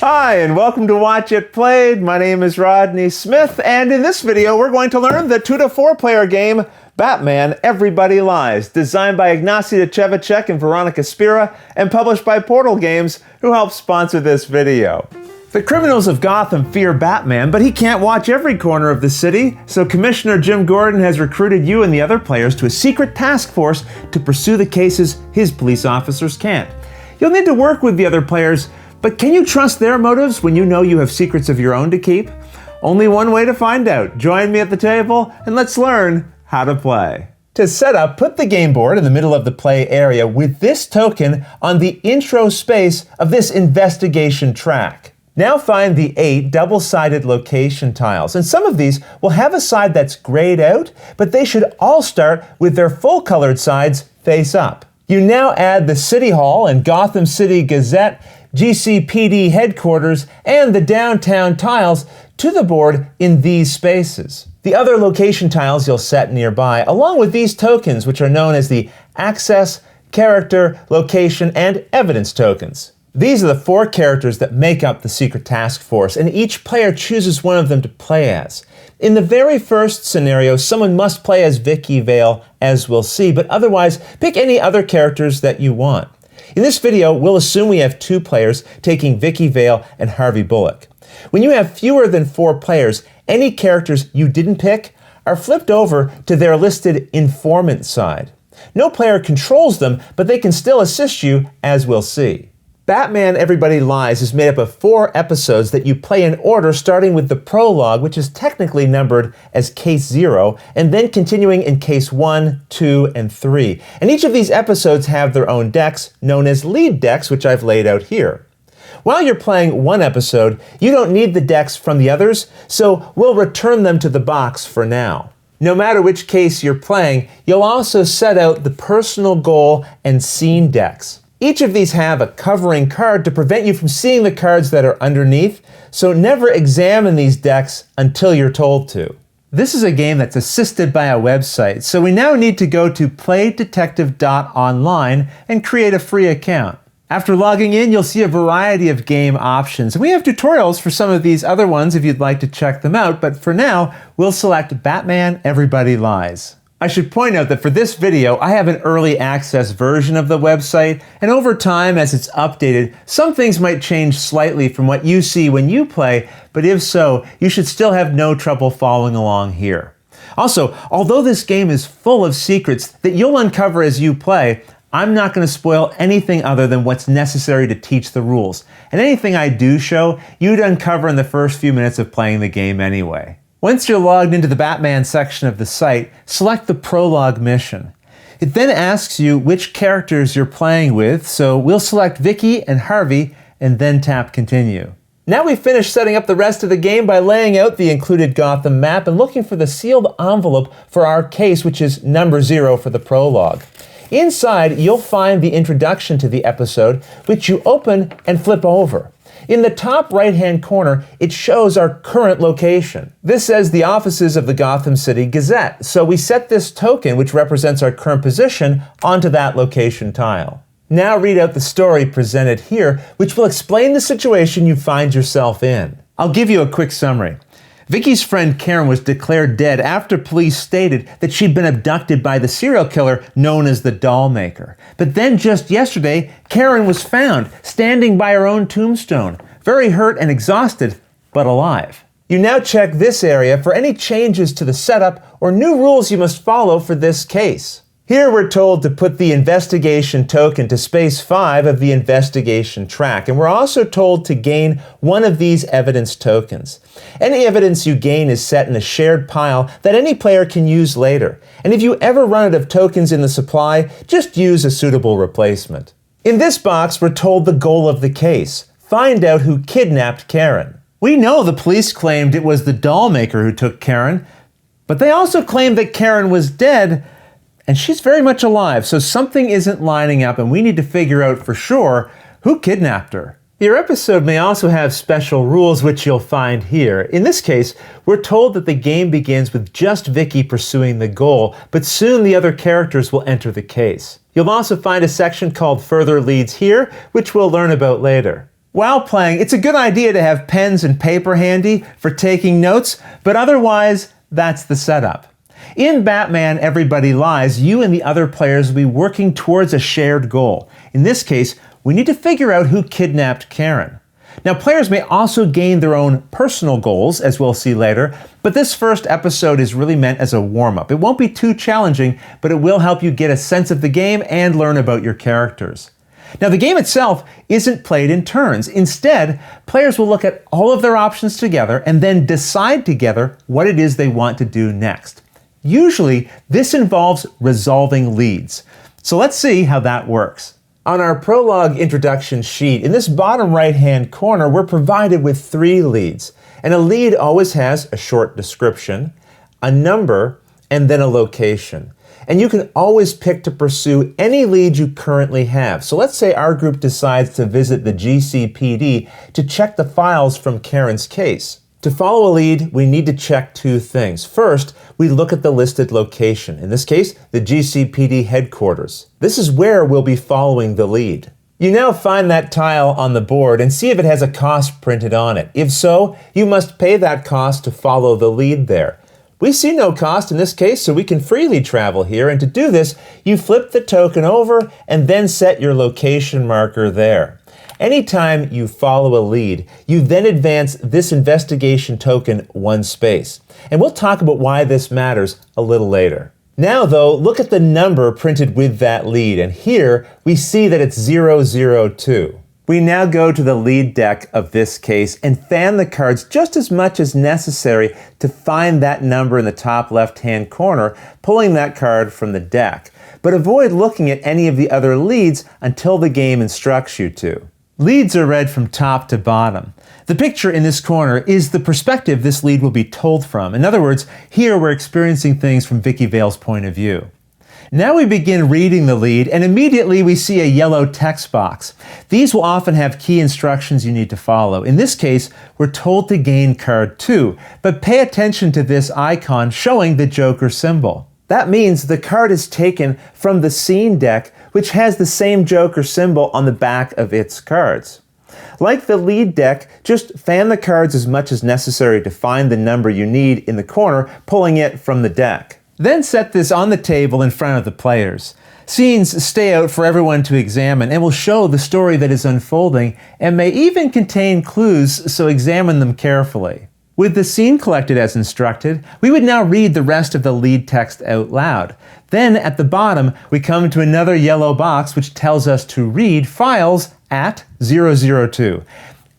Hi, and welcome to Watch It Played. My name is Rodney Smith, and in this video, we're going to learn the 2 to 4 player game, Batman Everybody Lies, designed by Ignacy Chevicek and Veronica Spira, and published by Portal Games, who helped sponsor this video. The criminals of Gotham fear Batman, but he can't watch every corner of the city, so Commissioner Jim Gordon has recruited you and the other players to a secret task force to pursue the cases his police officers can't. You'll need to work with the other players, but can you trust their motives when you know you have secrets of your own to keep? Only one way to find out. Join me at the table and let's learn how to play. To set up, put the game board in the middle of the play area with this token on the intro space of this investigation track. Now find the 8 double-sided location tiles, and some of these will have a side that's grayed out, but they should all start with their full-colored sides face up. You now add the City Hall and Gotham City Gazette, GCPD headquarters, and the downtown tiles to the board in these spaces. The other location tiles you'll set nearby, along with these tokens, which are known as the Access, Character, Location, and Evidence tokens. These are the 4 characters that make up the secret task force, and each player chooses one of them to play as. In the very first scenario, someone must play as Vicky Vale, as we'll see, but otherwise, pick any other characters that you want. In this video, we'll assume we have 2 players taking Vicky Vale and Harvey Bullock. When you have fewer than 4 players, any characters you didn't pick are flipped over to their listed informant side. No player controls them, but they can still assist you, as we'll see. Batman Everybody Lies is made up of 4 episodes that you play in order, starting with the prologue, which is technically numbered as Case 0, and then continuing in Case 1, 2, and 3. And each of these episodes have their own decks, known as lead decks, which I've laid out here. While you're playing one episode, you don't need the decks from the others, so we'll return them to the box for now. No matter which case you're playing, you'll also set out the personal goal and scene decks. Each of these have a covering card to prevent you from seeing the cards that are underneath, so never examine these decks until you're told to. This is a game that's assisted by a website, so we now need to go to playdetective.online and create a free account. After logging in, you'll see a variety of game options. We have tutorials for some of these other ones if you'd like to check them out, but for now, we'll select Batman Everybody Lies. I should point out that for this video, I have an early access version of the website, and over time, as it's updated, some things might change slightly from what you see when you play, but if so, you should still have no trouble following along here. Also, although this game is full of secrets that you'll uncover as you play, I'm not going to spoil anything other than what's necessary to teach the rules, and anything I do show, you'd uncover in the first few minutes of playing the game anyway. Once you're logged into the Batman section of the site, select the Prologue mission. It then asks you which characters you're playing with, so we'll select Vicky and Harvey and then tap Continue. Now we've finished setting up the rest of the game by laying out the included Gotham map and looking for the sealed envelope for our case, which is number 0 for the prologue. Inside, you'll find the introduction to the episode, which you open and flip over. In the top right-hand corner, it shows our current location. This says the offices of the Gotham City Gazette, so we set this token, which represents our current position, onto that location tile. Now read out the story presented here, which will explain the situation you find yourself in. I'll give you a quick summary. Vicky's friend Karen was declared dead after police stated that she'd been abducted by the serial killer known as the Doll Maker. But then just yesterday, Karen was found standing by her own tombstone, very hurt and exhausted, but alive. You now check this area for any changes to the setup or new rules you must follow for this case. Here we're told to put the investigation token to space 5 of the investigation track, and we're also told to gain one of these evidence tokens. Any evidence you gain is set in a shared pile that any player can use later, and if you ever run out of tokens in the supply, just use a suitable replacement. In this box, we're told the goal of the case. Find out who kidnapped Karen. We know the police claimed it was the doll maker who took Karen, but they also claimed that Karen was dead, and she's very much alive, so something isn't lining up and we need to figure out for sure who kidnapped her. Your episode may also have special rules, which you'll find here. In this case, we're told that the game begins with just Vicky pursuing the goal, but soon the other characters will enter the case. You'll also find a section called Further Leads here, which we'll learn about later. While playing, it's a good idea to have pens and paper handy for taking notes, but otherwise, that's the setup. In Batman Everybody Lies, you and the other players will be working towards a shared goal. In this case, we need to figure out who kidnapped Karen. Now, players may also gain their own personal goals, as we'll see later, but this first episode is really meant as a warm-up. It won't be too challenging, but it will help you get a sense of the game and learn about your characters. Now, the game itself isn't played in turns. Instead, players will look at all of their options together and then decide together what it is they want to do next. Usually, this involves resolving leads. So let's see how that works. On our prologue introduction sheet, in this bottom right-hand corner, we're provided with 3 leads. And a lead always has a short description, a number, and then a location. And you can always pick to pursue any lead you currently have. So let's say our group decides to visit the GCPD to check the files from Karen's case. To follow a lead, we need to check 2 things. First, we look at the listed location. In this case, the GCPD headquarters. This is where we'll be following the lead. You now find that tile on the board and see if it has a cost printed on it. If so, you must pay that cost to follow the lead there. We see no cost in this case, so we can freely travel here, and to do this, you flip the token over and then set your location marker there. Anytime you follow a lead, you then advance this investigation token 1 space. And we'll talk about why this matters a little later. Now though, look at the number printed with that lead, and here we see that it's 002. We now go to the lead deck of this case and fan the cards just as much as necessary to find that number in the top left-hand corner, pulling that card from the deck. But avoid looking at any of the other leads until the game instructs you to. Leads are read from top to bottom. The picture in this corner is the perspective this lead will be told from. In other words, here we're experiencing things from Vicky Vale's point of view. Now we begin reading the lead, and immediately we see a yellow text box. These will often have key instructions you need to follow. In this case, we're told to gain card 2, but pay attention to this icon showing the Joker symbol. That means the card is taken from the scene deck, which has the same Joker symbol on the back of its cards. Like the lead deck, just fan the cards as much as necessary to find the number you need in the corner, pulling it from the deck. Then set this on the table in front of the players. Scenes stay out for everyone to examine and will show the story that is unfolding and may even contain clues, so examine them carefully. With the scene collected as instructed, we would now read the rest of the lead text out loud. Then at the bottom, we come to another yellow box which tells us to read files at 002.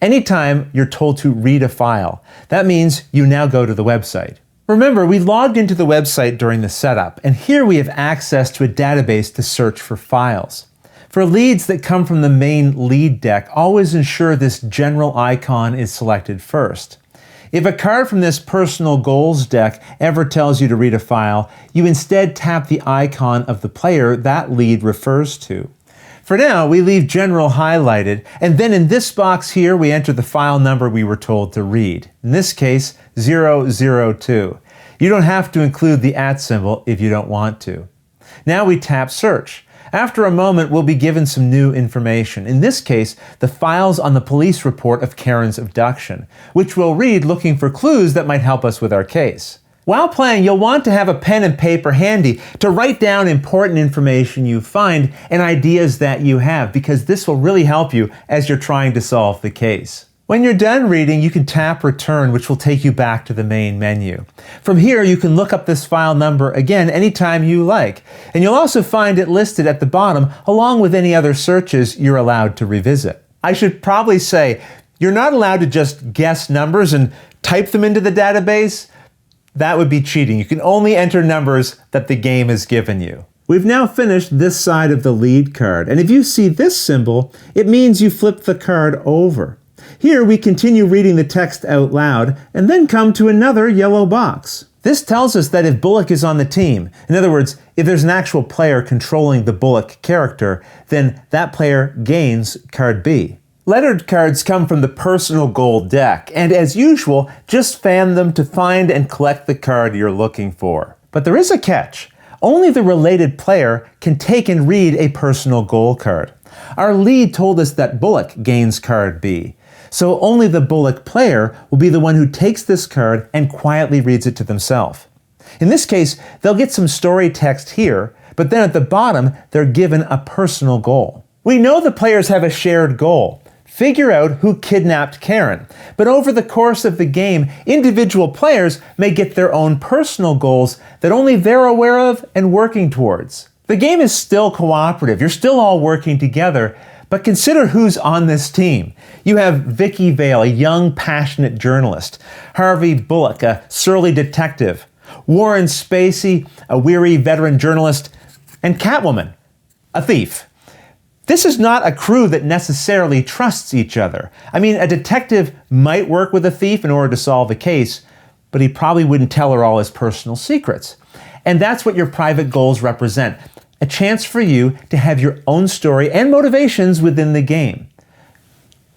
Anytime you're told to read a file, that means you now go to the website. Remember, we logged into the website during the setup, and here we have access to a database to search for files. For leads that come from the main lead deck, always ensure this general icon is selected first. If a card from this personal goals deck ever tells you to read a file, you instead tap the icon of the player that lead refers to. For now, we leave general highlighted, and then in this box here, we enter the file number we were told to read. In this case, 002. You don't have to include the @ symbol if you don't want to. Now we tap search. After a moment, we'll be given some new information. In this case, the files on the police report of Karen's abduction, which we'll read looking for clues that might help us with our case. While playing, you'll want to have a pen and paper handy to write down important information you find and ideas that you have, because this will really help you as you're trying to solve the case. When you're done reading, you can tap Return, which will take you back to the main menu. From here, you can look up this file number again anytime you like, and you'll also find it listed at the bottom along with any other searches you're allowed to revisit. I should probably say, you're not allowed to just guess numbers and type them into the database. That would be cheating. You can only enter numbers that the game has given you. We've now finished this side of the lead card, and if you see this symbol, it means you flip the card over. Here we continue reading the text out loud and then come to another yellow box. This tells us that if Bullock is on the team, in other words, if there's an actual player controlling the Bullock character, then that player gains card B. Lettered cards come from the personal goal deck, and as usual, just fan them to find and collect the card you're looking for. But there is a catch. Only the related player can take and read a personal goal card. Our lead told us that Bullock gains card B. So only the Bullock player will be the one who takes this card and quietly reads it to themselves. In this case, they'll get some story text here, but then at the bottom, they're given a personal goal. We know the players have a shared goal. Figure out who kidnapped Karen. But over the course of the game, individual players may get their own personal goals that only they're aware of and working towards. The game is still cooperative. You're still all working together, but consider who's on this team. You have Vicky Vale, a young, passionate journalist. Harvey Bullock, a surly detective. Warren Spacey, a weary veteran journalist. And Catwoman, a thief. This is not a crew that necessarily trusts each other. I mean, a detective might work with a thief in order to solve a case, but he probably wouldn't tell her all his personal secrets. And that's what your private goals represent. A chance for you to have your own story and motivations within the game.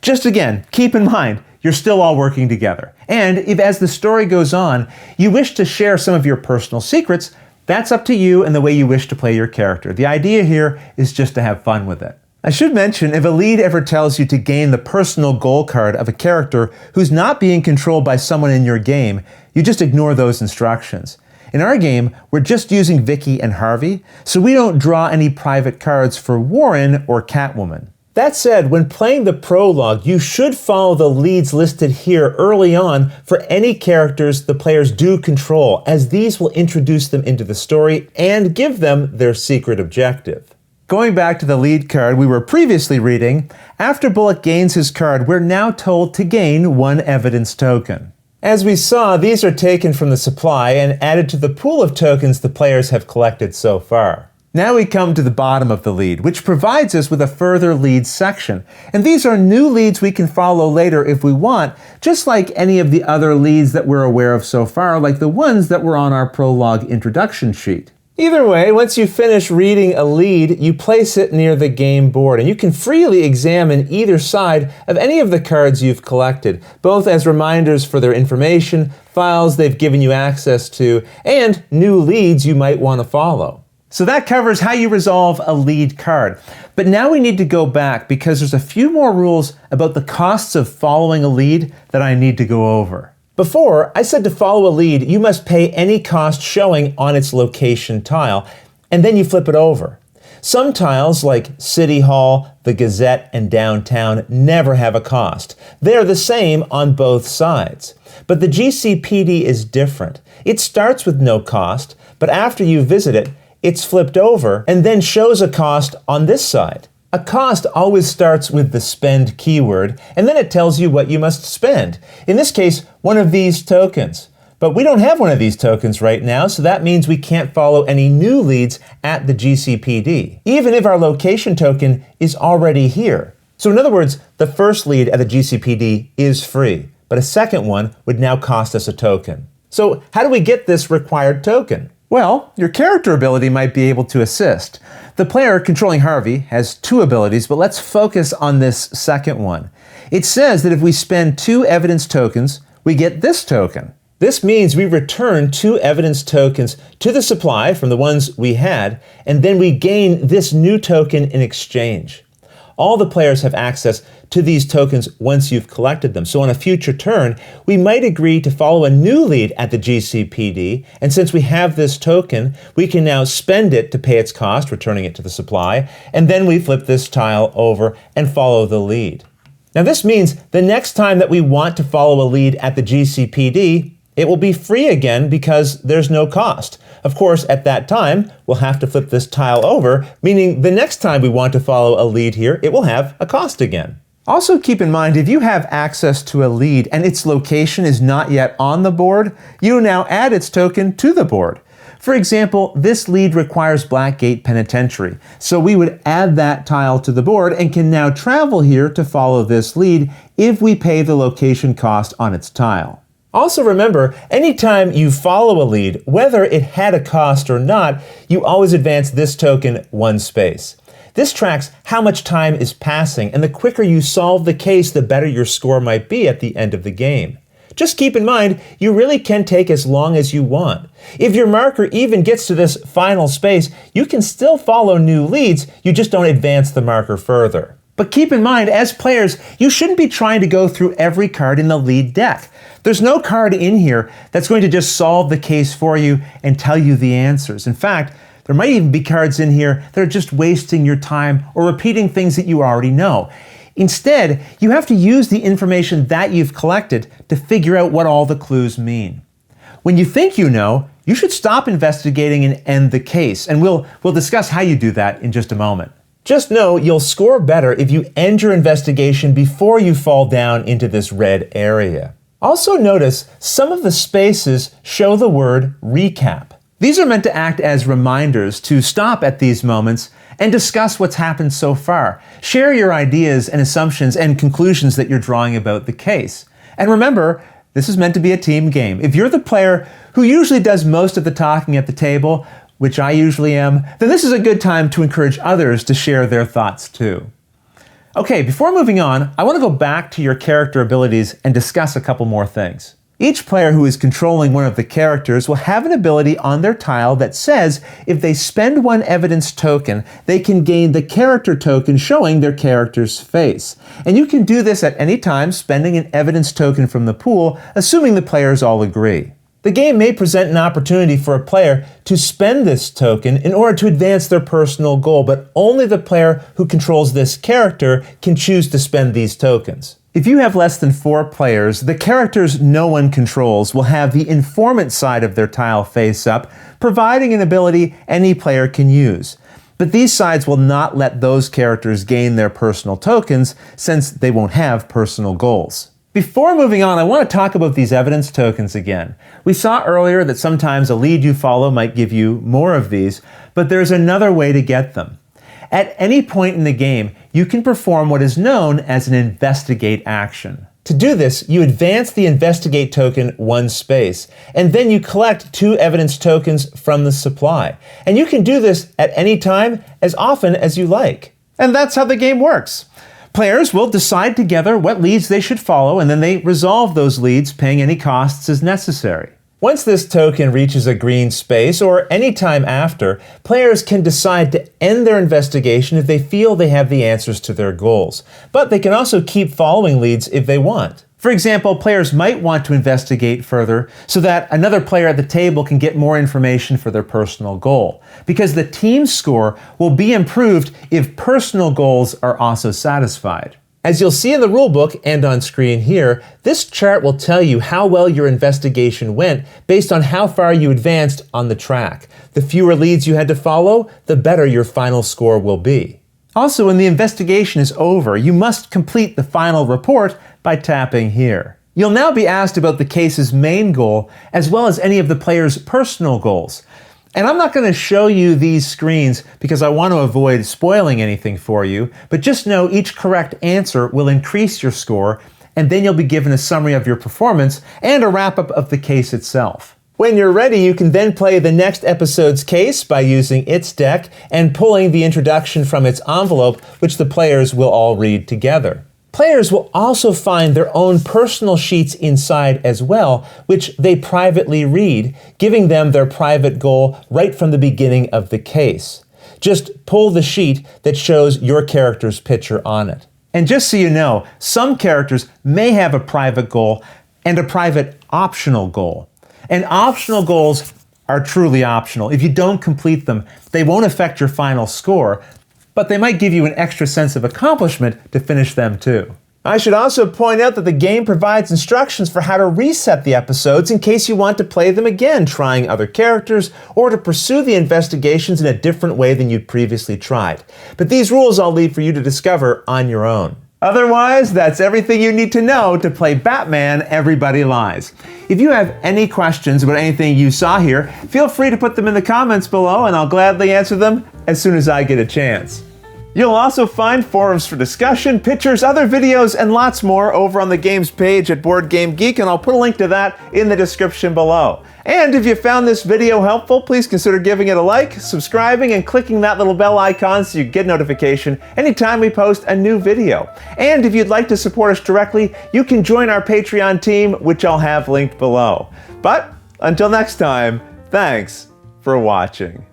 Just again, keep in mind, you're still all working together. And if as the story goes on, you wish to share some of your personal secrets, that's up to you and the way you wish to play your character. The idea here is just to have fun with it. I should mention, if a lead ever tells you to gain the personal goal card of a character who's not being controlled by someone in your game, you just ignore those instructions. In our game, we're just using Vicky and Harvey, so we don't draw any private cards for Warren or Catwoman. That said, when playing the prologue, you should follow the leads listed here early on for any characters the players do control, as these will introduce them into the story and give them their secret objective. Going back to the lead card we were previously reading, after Bullock gains his card, we're now told to gain 1 evidence token. As we saw, these are taken from the supply and added to the pool of tokens the players have collected so far. Now we come to the bottom of the lead, which provides us with a further leads section. And these are new leads we can follow later if we want, just like any of the other leads that we're aware of so far, like the ones that were on our prologue introduction sheet. Either way, once you finish reading a lead, you place it near the game board, and you can freely examine either side of any of the cards you've collected, both as reminders for their information, files they've given you access to, and new leads you might want to follow. So that covers how you resolve a lead card. But now we need to go back because there's a few more rules about the costs of following a lead that I need to go over. Before, I said to follow a lead, you must pay any cost showing on its location tile, and then you flip it over. Some tiles, like City Hall, the Gazette, and Downtown, never have a cost. They are the same on both sides. But the GCPD is different. It starts with no cost, but after you visit it, it's flipped over and then shows a cost on this side. A cost always starts with the spend keyword, and then it tells you what you must spend. In this case, one of these tokens. But we don't have one of these tokens right now, so that means we can't follow any new leads at the GCPD, even if our location token is already here. So in other words, the first lead at the GCPD is free, but a second one would now cost us a token. So how do we get this required token? Well, your character ability might be able to assist. The player controlling Harvey has 2 abilities, but let's focus on this second one. It says that if we spend 2 evidence tokens, we get this token. This means we return 2 evidence tokens to the supply from the ones we had, and then we gain this new token in exchange. All the players have access to these tokens once you've collected them. So on a future turn, we might agree to follow a new lead at the GCPD, and since we have this token, we can now spend it to pay its cost, returning it to the supply, and then we flip this tile over and follow the lead. Now this means the next time that we want to follow a lead at the GCPD, it will be free again because there's no cost. Of course, at that time, we'll have to flip this tile over, meaning the next time we want to follow a lead here, it will have a cost again. Also keep in mind, if you have access to a lead and its location is not yet on the board, you now add its token to the board. For example, this lead requires Blackgate Penitentiary, so we would add that tile to the board and can now travel here to follow this lead if we pay the location cost on its tile. Also remember, anytime you follow a lead, whether it had a cost or not, you always advance this token 1 space. This tracks how much time is passing, and the quicker you solve the case, the better your score might be at the end of the game. Just keep in mind, you really can take as long as you want. If your marker even gets to this final space, you can still follow new leads, you just don't advance the marker further. But keep in mind, as players, you shouldn't be trying to go through every card in the lead deck. There's no card in here that's going to just solve the case for you and tell you the answers. In fact, there might even be cards in here that are just wasting your time or repeating things that you already know. Instead, you have to use the information that you've collected to figure out what all the clues mean. When you think you know, you should stop investigating and end the case, and we'll discuss how you do that in just a moment. Just know you'll score better if you end your investigation before you fall down into this red area. Also notice some of the spaces show the word recap. These are meant to act as reminders to stop at these moments and discuss what's happened so far. Share your ideas and assumptions and conclusions that you're drawing about the case. And remember, this is meant to be a team game. If you're the player who usually does most of the talking at the table, which I usually am, then this is a good time to encourage others to share their thoughts too. Okay, before moving on, I want to go back to your character abilities and discuss a couple more things. Each player who is controlling one of the characters will have an ability on their tile that says if they spend one evidence token, they can gain the character token showing their character's face. And you can do this at any time, spending an evidence token from the pool, assuming the players all agree. The game may present an opportunity for a player to spend this token in order to advance their personal goal, but only the player who controls this character can choose to spend these tokens. If you have less than 4 players, the characters no one controls will have the informant side of their tile face up, providing an ability any player can use. But these sides will not let those characters gain their personal tokens since they won't have personal goals. Before moving on, I want to talk about these evidence tokens again. We saw earlier that sometimes a lead you follow might give you more of these, but there's another way to get them. At any point in the game, you can perform what is known as an investigate action. To do this, you advance the investigate token 1 space, and then you collect 2 evidence tokens from the supply. And you can do this at any time, as often as you like. And that's how the game works. Players will decide together what leads they should follow, and then they resolve those leads, paying any costs as necessary. Once this token reaches a green space, or any time after, players can decide to end their investigation if they feel they have the answers to their goals. But they can also keep following leads if they want. For example, players might want to investigate further so that another player at the table can get more information for their personal goal, because the team score will be improved if personal goals are also satisfied. As you'll see in the rulebook and on screen here, this chart will tell you how well your investigation went based on how far you advanced on the track. The fewer leads you had to follow, the better your final score will be. Also, when the investigation is over, you must complete the final report by tapping here. You'll now be asked about the case's main goal, as well as any of the player's personal goals. And I'm not going to show you these screens because I want to avoid spoiling anything for you, but just know each correct answer will increase your score, and then you'll be given a summary of your performance and a wrap-up of the case itself. When you're ready, you can then play the next episode's case by using its deck and pulling the introduction from its envelope, which the players will all read together. Players will also find their own personal sheets inside as well, which they privately read, giving them their private goal right from the beginning of the case. Just pull the sheet that shows your character's picture on it. And just so you know, some characters may have a private goal and a private optional goal. And optional goals are truly optional. If you don't complete them, they won't affect your final score, but they might give you an extra sense of accomplishment to finish them too. I should also point out that the game provides instructions for how to reset the episodes in case you want to play them again, trying other characters, or to pursue the investigations in a different way than you'd previously tried. But these rules I'll leave for you to discover on your own. Otherwise, that's everything you need to know to play Batman Everybody Lies. If you have any questions about anything you saw here, feel free to put them in the comments below and I'll gladly answer them as soon as I get a chance. You'll also find forums for discussion, pictures, other videos, and lots more over on the games page at Board Game Geek, and I'll put a link to that in the description below. And if you found this video helpful, please consider giving it a like, subscribing, and clicking that little bell icon so you get notification anytime we post a new video. And if you'd like to support us directly, you can join our Patreon team, which I'll have linked below. But until next time, thanks for watching.